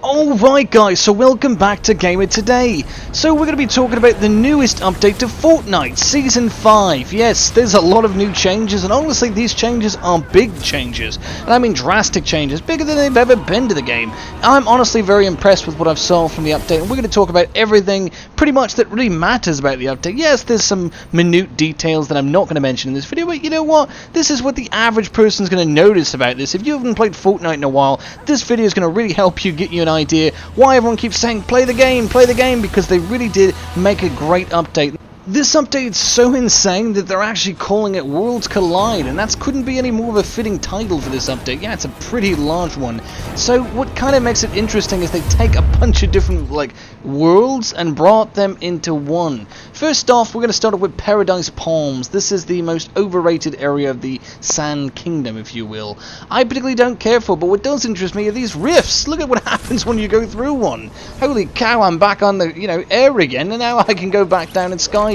Alright guys, so welcome back to Gamer Today. So we're going to be talking about the newest update to Fortnite, Season 5. Yes, there's a lot of new changes, and honestly these changes are big changes. And I mean drastic changes, bigger than they've ever been to the game. I'm honestly very impressed with what I've saw from the update, and we're going to talk about everything pretty much that really matters about the update. Yes, there's some minute details that I'm not going to mention in this video, but you know what? This is what the average person's going to notice about this. If you haven't played Fortnite in a while, this video is going to really help you get you an idea why everyone keeps saying play the game, because they really did make a great update. This update is so insane that they're actually calling it Worlds Collide, and that couldn't be any more of a fitting title for this update. Yeah, it's a pretty large one. So what kind of makes it interesting is they take a bunch of different worlds and brought them into one. First off, we're going to start off with Paradise Palms. This is the most overrated area of the Sand Kingdom, if you will. I particularly don't care for, but what does interest me are these rifts. Look at what happens when you go through one. Holy cow, I'm back on the air again, and now I can go back down and skydive.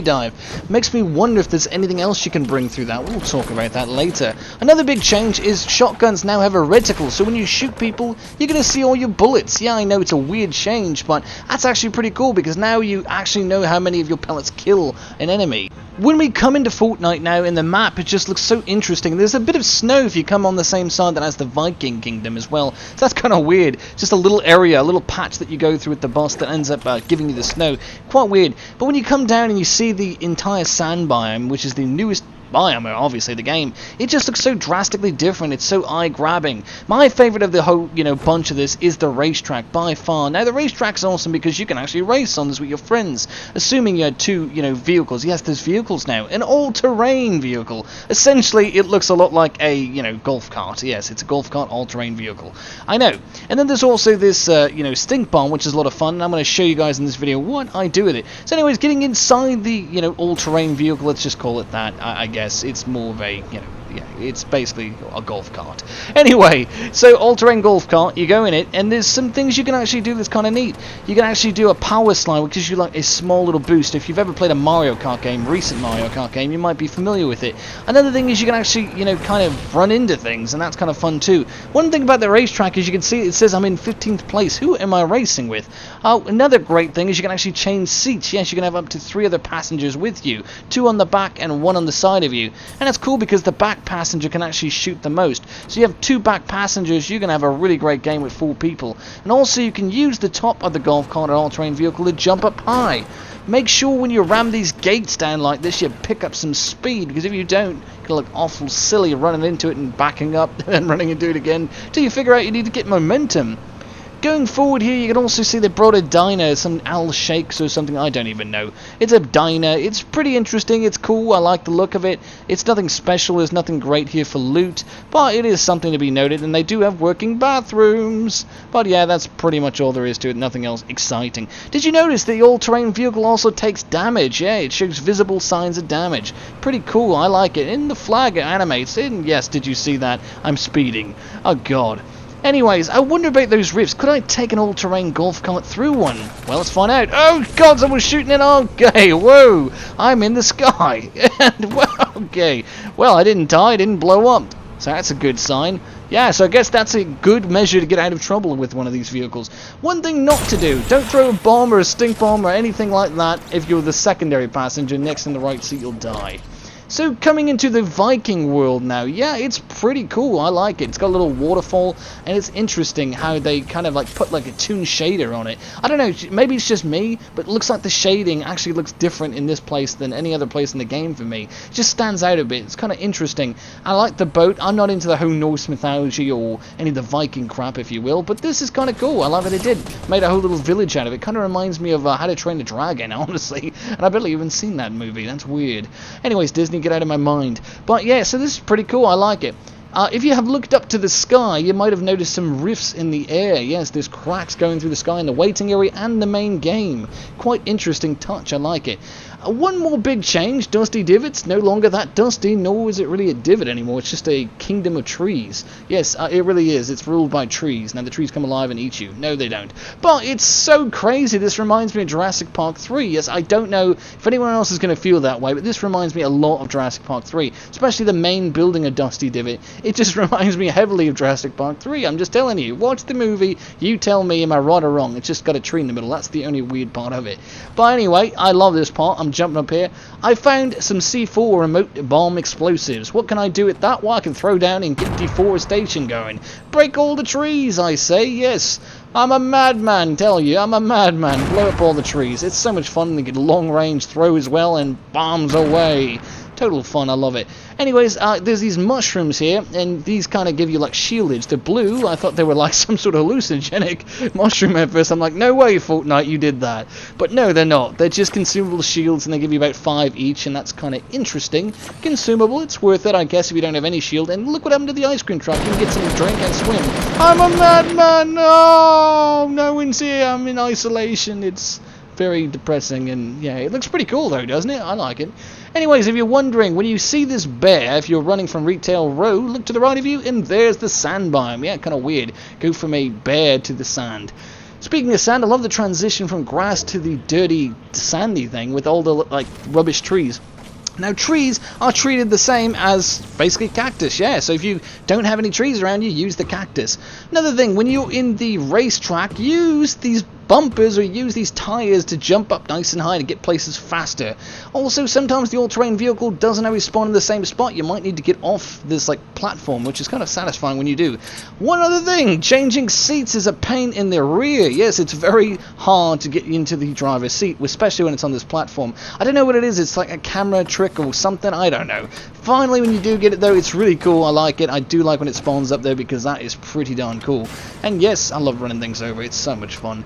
Makes me wonder if there's anything else you can bring through that. We'll talk about that later. Another big change is shotguns now have a reticle, so when you shoot people, you're going to see all your bullets. Yeah, I know it's a weird change, but that's actually pretty cool because now you actually know how many of your pellets kill an enemy. When we come into Fortnite now in the map, it just looks so interesting. There's a bit of snow if you come on the same side that has the Viking Kingdom as well. So that's kind of weird. Just a little area, a little patch that you go through with the boss that ends up giving you the snow. Quite weird. But when you come down and you see the entire sand biome, which is the newest biome, obviously the game, it just looks so drastically different. It's so eye-grabbing. My favorite of the whole bunch of this is the racetrack by far. Now the racetrack's awesome because you can actually race on this with your friends, assuming you had two vehicles. Yes, there's vehicles now, an all-terrain vehicle. Essentially it looks a lot like a golf cart. Yes, it's a golf cart all-terrain vehicle, I know. And then there's also this stink bomb, which is a lot of fun, and I'm going to show you guys in this video what I do with it. So anyways, getting inside the all-terrain vehicle, let's just call it that, I guess. It's more of a, it's basically a golf cart. Anyway, so all-terrain golf cart, you go in it, and there's some things you can actually do that's kind of neat. You can actually do a power slide, which gives you like a small little boost. If you've ever played a Mario Kart game, recent Mario Kart game, you might be familiar with it. Another thing is you can actually, kind of run into things, and that's kind of fun too. One thing about the racetrack is you can see it says I'm in 15th place. Who am I racing with? Oh, another great thing is you can actually change seats. Yes, you can have up to 3 other passengers with you, 2 on the back and 1 on the side of you. And that's cool because the back passenger can actually shoot the most. So you have 2 back passengers, you can have a really great game with 4 people. And also you can use the top of the golf cart or all-terrain vehicle to jump up high. Make sure when you ram these gates down like this, you pick up some speed, because if you don't, you'll look awful silly running into it and backing up and running into it again till you figure out you need to get momentum. Going forward here, you can also see they brought a diner, some Al Shakes or something, I don't even know. It's a diner, it's pretty interesting, it's cool, I like the look of it. It's nothing special, there's nothing great here for loot, but it is something to be noted, and they do have working bathrooms. But yeah, that's pretty much all there is to it, nothing else exciting. Did you notice the all-terrain vehicle also takes damage? Yeah, it shows visible signs of damage. Pretty cool, I like it. And the flag animates, and yes, did you see that? I'm speeding. Oh god. Anyways, I wonder about those rifts. Could I take an all-terrain golf cart through one? Well, let's find out. Oh god, someone's shooting it. Okay, whoa, I'm in the sky. And well, okay, well, I didn't die, I didn't blow up, so that's a good sign. Yeah, so I guess that's a good measure to get out of trouble with one of these vehicles. One thing not to do, don't throw a bomb or a stink bomb or anything like that. If you're the secondary passenger next in the right seat, you'll die. So coming into the Viking world now, yeah, it's pretty cool. I like it. It's got a little waterfall, and it's interesting how they kind of put a toon shader on it. I don't know, maybe it's just me, but it looks like the shading actually looks different in this place than any other place in the game for me. It just stands out a bit. It's kind of interesting. I like the boat. I'm not into the whole Norse mythology or any of the Viking crap, if you will, but this is kind of cool. I love what it did. Made a whole little village out of it. Kind of reminds me of How to Train a Dragon, honestly. And I've barely even seen that movie. That's weird. Anyways, Disney, get out of my mind. But yeah, so this is pretty cool. I like it. If you have looked up to the sky, you might have noticed some rifts in the air. Yes, there's cracks going through the sky in the waiting area and the main game. Quite interesting touch, I like it. One more big change, Dusty Divot's no longer that dusty, nor is it really a divot anymore. It's just a kingdom of trees. Yes, it really is. It's ruled by trees. Now the trees come alive and eat you. No, they don't. But it's so crazy. This reminds me of Jurassic Park 3. Yes, I don't know if anyone else is going to feel that way, but this reminds me a lot of Jurassic Park 3. Especially the main building of Dusty Divot It just reminds me heavily of Jurassic Park 3. I'm just telling you. Watch the movie. You tell me, am I right or wrong? It's just got a tree in the middle. That's the only weird part of it. But anyway, I love this part. I'm jumping up here. I found some C4 remote bomb explosives. What can I do with that? Well, I can throw down and get deforestation going. Break all the trees, I say. Yes. I'm a madman, tell you. I'm a madman. Blow up all the trees. It's so much fun to get long range throw as well and bombs away. Total fun, I love it. Anyways, there's these mushrooms here, and these kind of give you like shieldage. They're blue. I thought they were like some sort of hallucinogenic mushroom at first. I'm like, no way, Fortnite, you did that. But no, they're not. They're just consumable shields, and they give you about 5 each, and that's kind of interesting. Consumable, it's worth it, I guess, if you don't have any shield. And look what happened to the ice cream truck. You can get some drink and swim. I'm a madman! No! No one's here. I'm in isolation. It's very depressing, and yeah, it looks pretty cool though, doesn't it? I like it. Anyways, if you're wondering, when you see this bear, if you're running from Retail Row, look to the right of you, and there's the sand biome. Yeah, kind of weird. Go from a bear to the sand. Speaking of sand, I love the transition from grass to the dirty, sandy thing with all the like rubbish trees. Now, trees are treated the same as basically cactus, yeah. So if you don't have any trees around you, use the cactus. Another thing, when you're in the racetrack, use these bumpers or use these tires to jump up nice and high to get places faster. Also, sometimes the all-terrain vehicle doesn't always spawn in the same spot. You might need to get off this like platform, which is kind of satisfying when you do. One other thing, changing seats is a pain in the rear. Yes, it's very hard to get into the driver's seat, especially when it's on this platform. I don't know what it is. It's like a camera trick or something. I don't know. Finally, when you do get it though, it's really cool. I like it. I do like when it spawns up there because that is pretty darn cool. And yes, I love running things over. It's so much fun.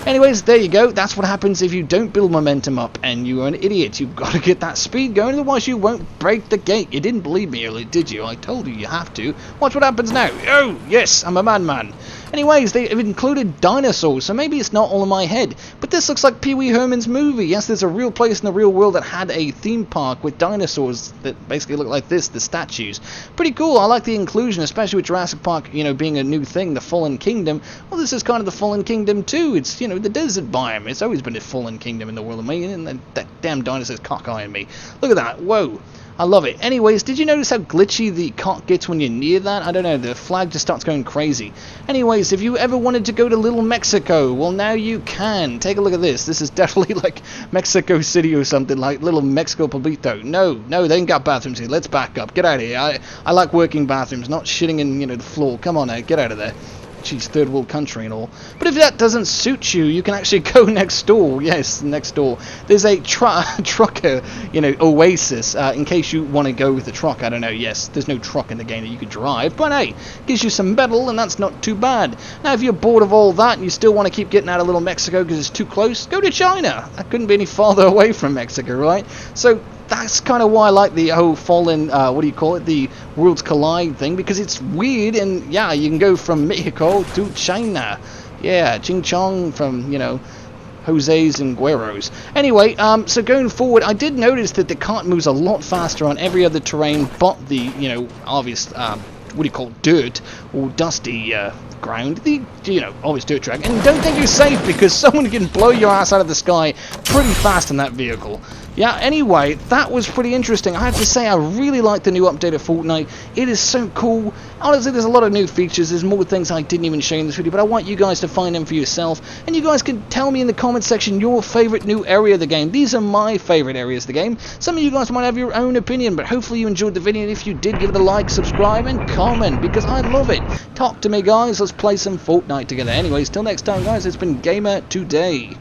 Anyways, there you go. That's what happens if you don't build momentum up and you're an idiot. You've got to get that speed going, otherwise you won't break the gate. You didn't believe me earlier, did you? I told you have to. Watch what happens now. Oh, yes, I'm a madman. Anyways, they've included dinosaurs, so maybe it's not all in my head. But this looks like Pee Wee Herman's movie. Yes, there's a real place in the real world that had a theme park with dinosaurs that basically look like this, the statues. Pretty cool. I like the inclusion, especially with Jurassic Park, you know, being a new thing, the Fallen Kingdom. Well, this is kind of the Fallen Kingdom too. It's, you know, the desert biome. It's always been a Fallen Kingdom in the world of me, and that damn dinosaur's cock-eyeing me. Look at that. Whoa. I love it. Anyways, did you notice how glitchy the cock gets when you're near that? I don't know, the flag just starts going crazy. Anyways, if you ever wanted to go to Little Mexico, well, now you can. Take a look at this. This is definitely like Mexico City or something, like Little Mexico Pueblito. No, they ain't got bathrooms here. Let's back up. Get out of here. I like working bathrooms, not shitting in, you know, the floor. Come on now, get out of there. Geez, third world country and all. But if that doesn't suit you, you can actually go next door. Yes, next door. There's a trucker, you know, oasis, in case you want to go with the truck. I don't know. Yes, there's no truck in the game that you could drive, but hey, gives you some metal, and that's not too bad. Now, if you're bored of all that and you still want to keep getting out of Little Mexico because it's too close, go to China. That couldn't be any farther away from Mexico, right? So that's kind of why I like the whole Fallen, what do you call it, the Worlds Collide thing, because it's weird, and yeah, you can go from Mexico to China. Yeah, Ching Chong from, you know, Jose's and Guero's. Anyway, so going forward, I did notice that the cart moves a lot faster on every other terrain but the, you know, obvious, what do you call it, dirt or dusty ground, the, you know, obvious dirt track. And don't think you're safe, because someone can blow your ass out of the sky pretty fast in that vehicle. Yeah, anyway, that was pretty interesting. I have to say, I really like the new update of Fortnite. It is so cool. Honestly, there's a lot of new features. There's more things I didn't even show in this video, but I want you guys to find them for yourself. And you guys can tell me in the comment section your favorite new area of the game. These are my favorite areas of the game. Some of you guys might have your own opinion, but hopefully you enjoyed the video. And if you did, give it a like, subscribe, and comment, because I love it. Talk to me, guys. Let's play some Fortnite together. Anyways, till next time, guys, it's been Gamer Today.